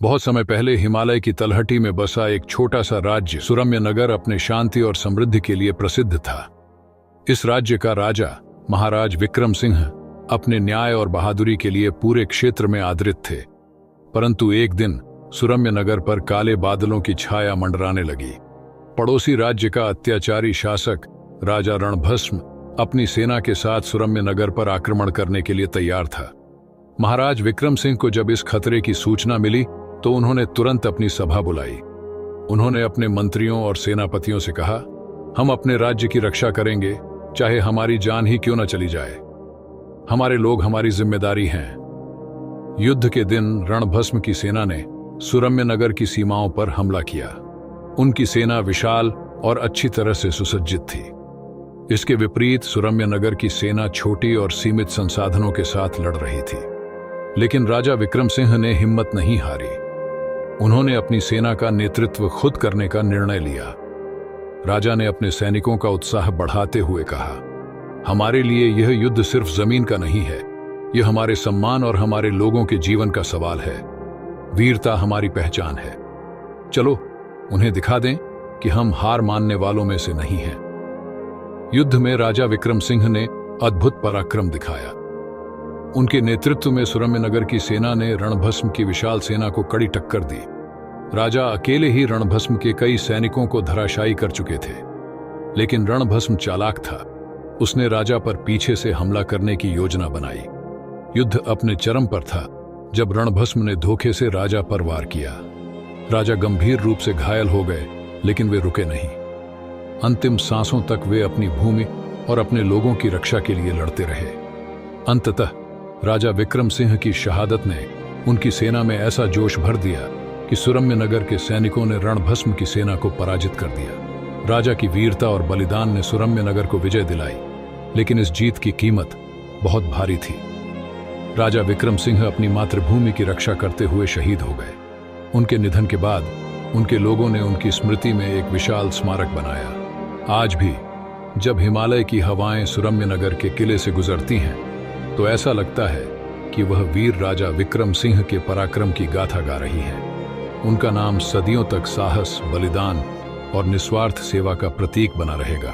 बहुत समय पहले हिमालय की तलहटी में बसा एक छोटा सा राज्य सुरम्य नगर अपने शांति और समृद्धि के लिए प्रसिद्ध था। इस राज्य का राजा महाराज विक्रम सिंह अपने न्याय और बहादुरी के लिए पूरे क्षेत्र में आदरित थे। परंतु एक दिन सुरम्य नगर पर काले बादलों की छाया मंडराने लगी। पड़ोसी राज्य का अत्याचारी शासक राजा रणभस्म अपनी सेना के साथ सुरम्य नगर पर आक्रमण करने के लिए तैयार था। महाराज विक्रम सिंह को जब इस खतरे की सूचना मिली तो उन्होंने तुरंत अपनी सभा बुलाई। उन्होंने अपने मंत्रियों और सेनापतियों से कहा, हम अपने राज्य की रक्षा करेंगे, चाहे हमारी जान ही क्यों न चली जाए। हमारे लोग हमारी जिम्मेदारी हैं। युद्ध के दिन रणभस्म की सेना ने सुरम्य नगर की सीमाओं पर हमला किया। उनकी सेना विशाल और अच्छी तरह से सुसज्जित थी। इसके विपरीत सुरम्य नगर की सेना छोटी और सीमित संसाधनों के साथ लड़ रही थी। लेकिन राजा विक्रम सिंह ने हिम्मत नहीं हारी। उन्होंने अपनी सेना का नेतृत्व खुद करने का निर्णय लिया। राजा ने अपने सैनिकों का उत्साह बढ़ाते हुए कहा, हमारे लिए यह युद्ध सिर्फ जमीन का नहीं है, यह हमारे सम्मान और हमारे लोगों के जीवन का सवाल है। वीरता हमारी पहचान है। चलो उन्हें दिखा दें कि हम हार मानने वालों में से नहीं हैं। युद्ध में राजा विक्रम सिंह ने अद्भुत पराक्रम दिखाया। उनके नेतृत्व में सुरम्य नगर की सेना ने रणभस्म की विशाल सेना को कड़ी टक्कर दी। राजा अकेले ही रणभस्म के कई सैनिकों को धराशायी कर चुके थे। लेकिन रणभस्म चालाक था। उसने राजा पर पीछे से हमला करने की योजना बनाई। युद्ध अपने चरम पर था जब रणभस्म ने धोखे से राजा पर वार किया। राजा गंभीर रूप से घायल हो गए, लेकिन वे रुके नहीं। अंतिम सांसों तक वे अपनी भूमि और अपने लोगों की रक्षा के लिए लड़ते रहे। अंततः राजा विक्रम सिंह की शहादत ने उनकी सेना में ऐसा जोश भर दिया कि सुरम्य नगर के सैनिकों ने रणभस्म की सेना को पराजित कर दिया। राजा की वीरता और बलिदान ने सुरम्य नगर को विजय दिलाई, लेकिन इस जीत की कीमत बहुत भारी थी। राजा विक्रम सिंह अपनी मातृभूमि की रक्षा करते हुए शहीद हो गए। उनके निधन के बाद उनके लोगों ने उनकी स्मृति में एक विशाल स्मारक बनाया। आज भी जब हिमालय की हवाएं सुरम्य नगर के किले से गुजरती हैं तो ऐसा लगता है कि वह वीर राजा विक्रम सिंह के पराक्रम की गाथा गा रही है। उनका नाम सदियों तक साहस, बलिदान और निस्वार्थ सेवा का प्रतीक बना रहेगा।